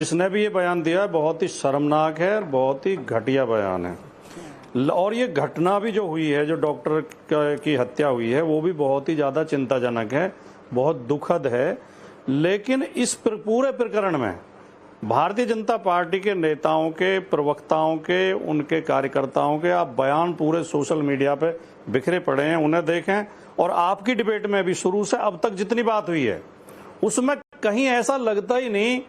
जिसने भी ये बयान दिया है बहुत ही शर्मनाक है और बहुत ही घटिया बयान है। और ये घटना भी जो हुई है, जो डॉक्टर की हत्या हुई है, वो भी बहुत ही ज़्यादा चिंताजनक है, बहुत दुखद है। लेकिन इस पूरे प्रकरण में भारतीय जनता पार्टी के नेताओं के, प्रवक्ताओं के, उनके कार्यकर्ताओं के आप बयान पूरे सोशल मीडिया पे बिखरे पड़े हैं, उन्हें देखें। और आपकी डिबेट में भी शुरू से अब तक जितनी बात हुई है उसमें कहीं ऐसा लगता ही नहीं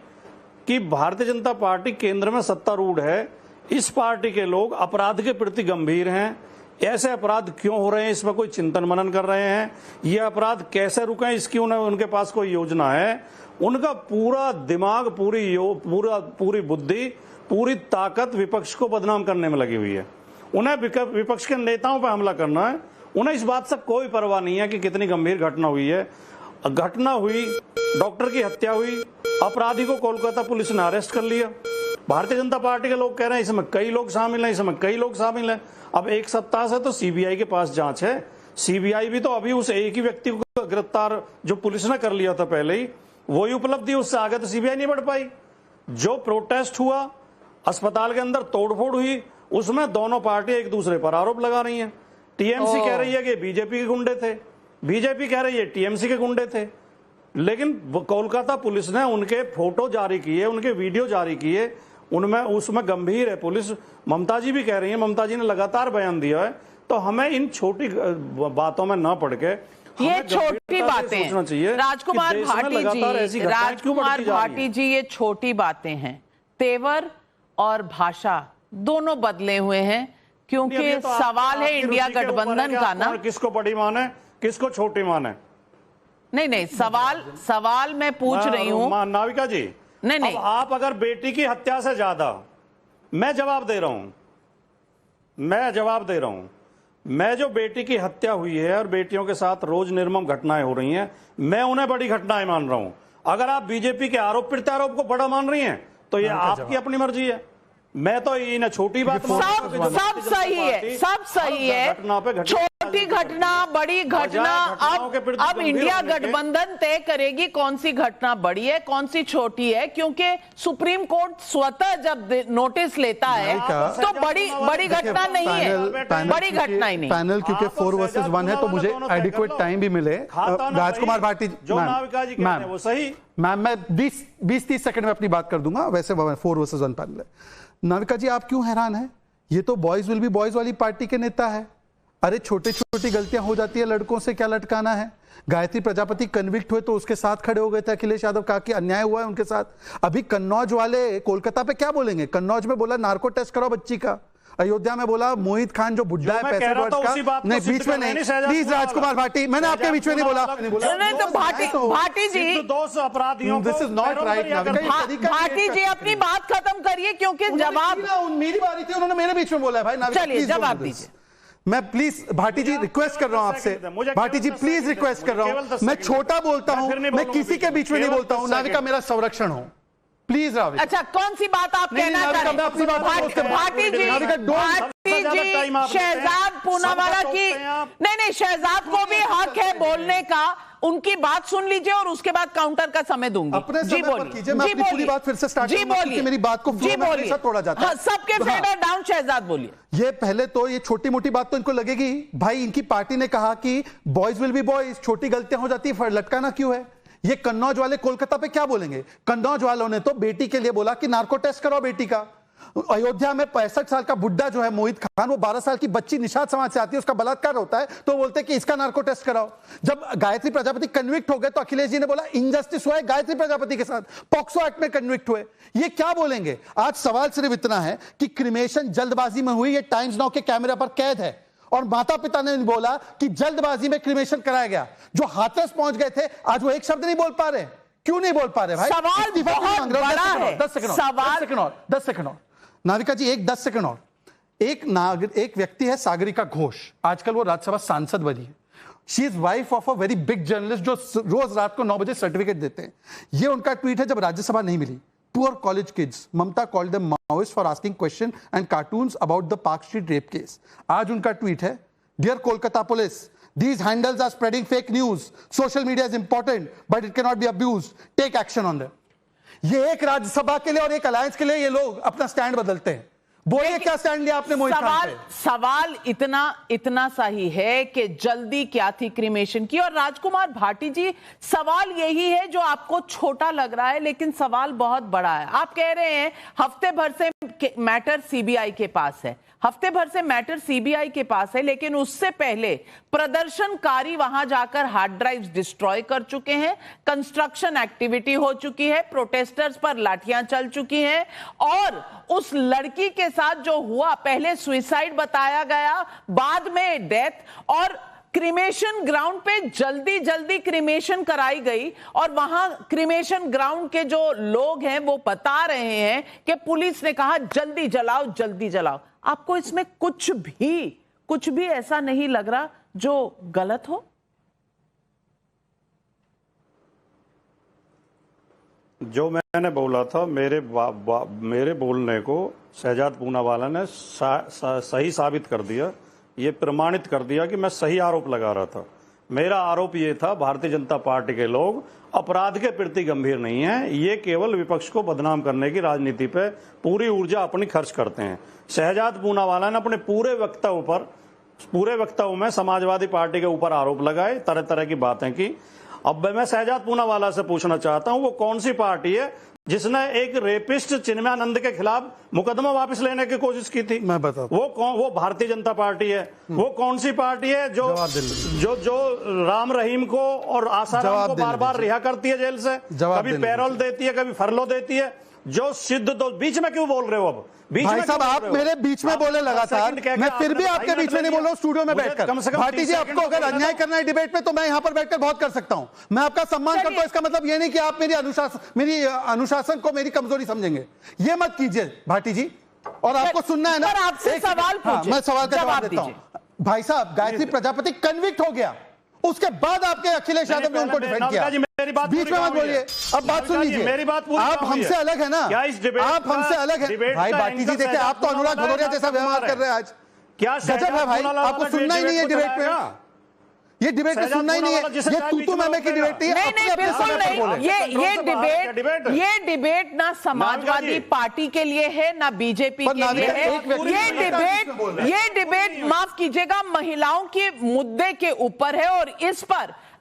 कि भारतीय जनता पार्टी केंद्र में सत्तारूढ़ है। इस पार्टी के लोग अपराध के प्रति गंभीर हैं। ऐसे अपराध क्यों हो रहे हैं, इसमें कोई चिंतन मनन कर रहे हैं। ये अपराध कैसे रुकें, इसकी उनके पास कोई योजना है। उनका पूरा दिमाग, पूरी बुद्धि, पूरी ताकत विपक्ष को बदनाम करने में लगी हुई है। उन्हें विपक्ष के नेताओं पर हमला करना है। उन्हें इस बात से कोई परवाह नहीं है कि कितनी गंभीर घटना हुई है। घटना हुई, डॉक्टर की हत्या हुई, अपराधी को कोलकाता पुलिस ने अरेस्ट कर लिया। भारतीय जनता पार्टी के लोग कह रहे हैं इसमें कई लोग शामिल हैं, इसमें कई लोग शामिल हैं। अब एक सप्ताह से तो सीबीआई के पास जांच है। सीबीआई भी तो अभी उस एक ही व्यक्ति को गिरफ्तार जो पुलिस ने कर लिया था पहले ही, वही उपलब्धि, उससे आगे तो सीबीआई नहीं बढ़ पाई। जो प्रोटेस्ट हुआ, अस्पताल के अंदर तोड़फोड़ हुई, उसमें दोनों पार्टियां एक दूसरे पर आरोप लगा रही हैं। टीएमसी कह रही है कि बीजेपी के गुंडे थे, बीजेपी कह रही है टीएमसी के गुंडे थे। लेकिन कोलकाता पुलिस ने उनके फोटो जारी किए, उनके वीडियो जारी किए, उनमें उसमें गंभीर है पुलिस। ममता जी भी कह रही है, ममता जी ने लगातार बयान दिया है। तो हमें इन छोटी बातों में न पड़ के ये छोटी बातें चाहिए। राजकुमार भाटी जी, ये छोटी बातें हैं। तेवर और भाषा दोनों बदले हुए हैं, क्योंकि तो सवाल है इंडिया गठबंधन का ना, किसको बड़ी माने, किसको छोटी माने। नहीं, सवाल मैं पूछ रही हूँ नाविका जी। नहीं, आप अगर बेटी की हत्या से ज्यादा, मैं जवाब दे रहा हूं, मैं जो बेटी की हत्या हुई है और बेटियों के साथ रोज निर्मम घटनाएं हो रही हैं, मैं उन्हें बड़ी घटनाएं मान रहा हूं। अगर आप बीजेपी के आरोप प्रत्यारोप को बड़ा मान रही हैं तो ये आपकी अपनी मर्जी है। मैं तो ये ना छोटी बात, सब सही है, छोटी घटना, बड़ी घटना, अब इंडिया गठबंधन तय करेगी कौन सी घटना बड़ी है, कौन सी छोटी है। क्योंकि सुप्रीम कोर्ट स्वतः जब नोटिस लेता है तो बड़ी घटना नहीं है, बड़ी घटना ही नहीं। पैनल क्योंकि 4 वर्सेस 1 है तो मुझे एडिक्वेट टाइम भी मिले। राजकुमार भाटी, वो सही मैम, मैं 20-30 सेकंड में अपनी बात कर दूंगा। वैसे 4 वर्सेस 1 पैनल है। नाविका जी, आप क्यों हैरान हैं? ये तो बॉयज विल बी बॉयज वाली पार्टी के नेता है। अरे छोटी छोटी गलतियां हो जाती है, लड़कों से क्या लटकाना है। गायत्री प्रजापति कन्विक्ट हुए तो उसके साथ खड़े हो गए थे अखिलेश यादव, कहा कि अन्याय हुआ है उनके साथ। अभी कन्नौज वाले कोलकाता पे क्या बोलेंगे? कन्नौज में बोला नार्को टेस्ट कराओ बच्ची का, अयोध्या में बोला मोहित खान जो बुड्ढा है 65 वर्ष का, नहीं बीच में नहीं, प्लीज राजकुमार भाटी, मैंने आपके बीच में नहीं बोला। नहीं तो भाटी जी, दोष अपराधियों, this is not right. Bhati ji अपनी बात खत्म करिए, क्योंकि जवाब मेरी बारी थी, उन्होंने मेरे बीच में बोला है भाई। चलिए जवाब दीजिए। मैं प्लीज भाटी जी रिक्वेस्ट कर रहा हूं आपसे, भाटी जी प्लीज रिक्वेस्ट कर रहा हूं। मैं छोटा बोलता हूं, मैं किसी के बीच में नहीं बोलता हूं। नाविका मेरा संरक्षण हो प्लीज। राविका, अच्छा कौन सी बात आप कहना चाह रहे हैं? भाटी जी, शहजाद पूनावाला की, नहीं, शहजाद को भी हक है बोलने का। उनकी बात सुन लीजिए और उसके बाद काउंटर का समय दूंगी। अपने जी बोलिए, मैं अपनी पूरी बात फिर से स्टार्ट करूंगा, मेरी बात को फ्लो में हमेशा तोड़ा जाता है। सबके फेडर डाउन, शहजाद बोलिए। ये पहले तो ये छोटी मोटी बात तो इनको लगेगी भाई। इनकी पार्टी ने कहा कि बॉयज विल बी बॉयज, छोटी गलतियां हो जाती है, लटकाना क्यों है? ये कन्नौज वाले कोलकाता पे क्या बोलेंगे? कन्नौज वालों ने तो बेटी के लिए बोला कि नार्को टेस्ट कराओ बेटी का। अयोध्या में 65 साल का बुड्ढा जो है मोहित खान, वो 12 साल की बच्ची निषाद समाज से आती है, उसका बलात्कार होता है, तो बोलते हैं कि इसका नार्को टेस्ट कराओ। जब गायत्री प्रजापति कन्विक्ट हो गए तो अखिलेश जी ने बोला इनजस्टिस हुआ है गायत्री प्रजापति के साथ, पॉक्सो एक्ट में कन्विक्ट हुए। ये क्या बोलेंगे? आज सवाल सिर्फ इतना है कि क्रिमेशन जल्दबाजी में हुई, ये टाइम्स नाउ के कैमरा पर कैद है। और माता पिता ने बोला कि जल्दबाजी में क्रिमेशन कराया गया। जो हाथरस पहुंच गए थे आज वो एक शब्द नहीं बोल पा रहे। क्यों नहीं बोल पा रहे भाई? सवाल बहुत बड़ा है। 10 सेकंड और नाविका जी, 10 सेकंड और। एक व्यक्ति है सागरिका घोष, आजकल वो राज्यसभा सांसद बनी है। She is wife of a very big journalist जो रोज रात को 9 बजे सर्टिफिकेट देते हैं। ये उनका ट्वीट है जब राज्यसभा नहीं मिली। Poor college kids. Mamta called them Maoists for asking questions and cartoons about the Park Street rape case. आज उनका ट्वीट है, Dear Kolkata Police, these handles are spreading fake news. Social media is important, but it cannot be abused. Take action on them. ये एक राज्यसभा के लिए और एक alliance के लिए ये लोग अपना स्टैंड बदलते हैं। बोलिए क्या स्टैंड लिया आपने मोहित खान पे? सवाल इतना सा ही है कि जल्दी क्या थी क्रिमेशन की। और राजकुमार भाटी जी, सवाल यही है जो आपको छोटा लग रहा है, लेकिन सवाल बहुत बड़ा है। आप कह रहे हैं हफ्ते भर से मैटर सीबीआई के पास है, हफ्ते भर से मैटर सीबीआई के पास है, लेकिन उससे पहले प्रदर्शनकारी वहां जाकर हार्ड ड्राइव्स डिस्ट्रॉय कर चुके हैं, कंस्ट्रक्शन एक्टिविटी हो चुकी है, प्रोटेस्टर्स पर लाठियां चल चुकी हैं, और उस लड़की के साथ जो हुआ, पहले सुसाइड बताया गया, बाद में डेथ, और क्रिमेशन ग्राउंड पे जल्दी जल्दी क्रिमेशन कराई गई। और वहां क्रिमेशन ग्राउंड के जो लोग हैं वो बता रहे हैं कि पुलिस ने कहा जल्दी जलाओ, जल्दी जलाओ। आपको इसमें कुछ भी ऐसा नहीं लग रहा जो गलत हो? जो मैंने बोला था, मेरे बोलने को शहजाद पूनावाला ने सही साबित कर दिया, ये प्रमाणित कर दिया कि मैं सही आरोप लगा रहा था। मेरा आरोप ये था, भारतीय जनता पार्टी के लोग अपराध के प्रति गंभीर नहीं है, ये केवल विपक्ष को बदनाम करने की राजनीति पे पूरी ऊर्जा अपनी खर्च करते हैं। शहजाद पूनावाला ने अपने पूरे वक्तव्य में समाजवादी पार्टी के ऊपर आरोप लगाए, तरह तरह की बातें की। अब मैं शहजाद पूनावाला से पूछना चाहता हूं, वो कौन सी पार्टी है जिसने एक रेपिस्ट चिन्मयानंद के खिलाफ मुकदमा वापस लेने की कोशिश की थी? मैं बताता हूं। वो भारतीय जनता पार्टी है। वो कौन सी पार्टी है जो राम रहीम को और आसाराम को बार बार रिहा करती है जेल से, कभी पैरोल देती है, कभी फरलो देती है? जो सिद्ध तो बीच में क्यों बोल रहे हो? अब भाई साहब, आप मेरे बीच में बोले लगातार, मैं फिर भी आपके बीच में नहीं बोल रहा हूं स्टूडियो में बैठकर। भाटी जी, आपको अगर अन्याय करना है डिबेट में तो मैं यहां पर बैठकर बहुत कर सकता हूं। मैं आपका सम्मान करता हूं, इसका मतलब ये नहीं कि आप मेरी अनुशासन को मेरी कमजोरी समझेंगे। ये मत कीजिए भाटी जी। और आपको सुनना है ना, आपसे सवाल पूछे, मैं सवाल का जवाब देता हूं। भाई साहब, गायत्री प्रजापति कन्विक्ट हो गया, उसके बाद आपके अखिलेश यादव ने उनको डिफेंड किया। बीच में मत बोलिए, अब बात सुन लीजिए। मेरी बात आप हमसे अलग है ना, आप हमसे अलग है। भाई भाटी जी, देखिए आप तो अनुराग भदौरिया जैसा व्यवहार कर रहे हैं आज। क्या गजब है भाई, आपको सुनना ही नहीं है डिबेट में, ये डिबेट में सुनना ही नहीं है। ये तू मैं की डिबेट नहीं, बिल्कुल नहीं। ये डिबेट ना समाजवादी पार्टी के लिए है ना बीजेपी के लिए है। ये डिबेट माफ कीजिएगा, महिलाओं के मुद्दे के ऊपर है। और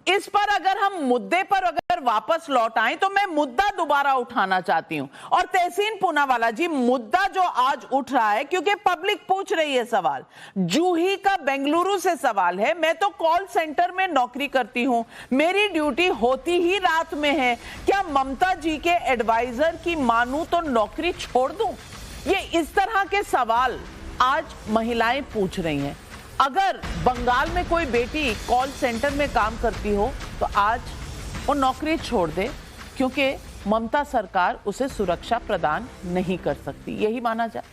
इस पर अगर हम मुद्दे पर अगर वापस लौट आए तो मैं मुद्दा दोबारा उठाना चाहती हूं। और तहसीन पूनावाला जी, मुद्दा जो आज उठ रहा है, क्योंकि पब्लिक पूछ रही है सवाल, जूही का बेंगलुरु से सवाल है। मैं तो कॉल सेंटर में नौकरी करती हूं, मेरी ड्यूटी होती ही रात में है, क्या ममता जी के एडवाइजर की मानूं तो नौकरी छोड़ दूं? ये इस तरह के सवाल आज महिलाएं पूछ रही हैं। अगर बंगाल में कोई बेटी कॉल सेंटर में काम करती हो तो आज वो नौकरी छोड़ दे, क्योंकि ममता सरकार उसे सुरक्षा प्रदान नहीं कर सकती। यही माना जाए।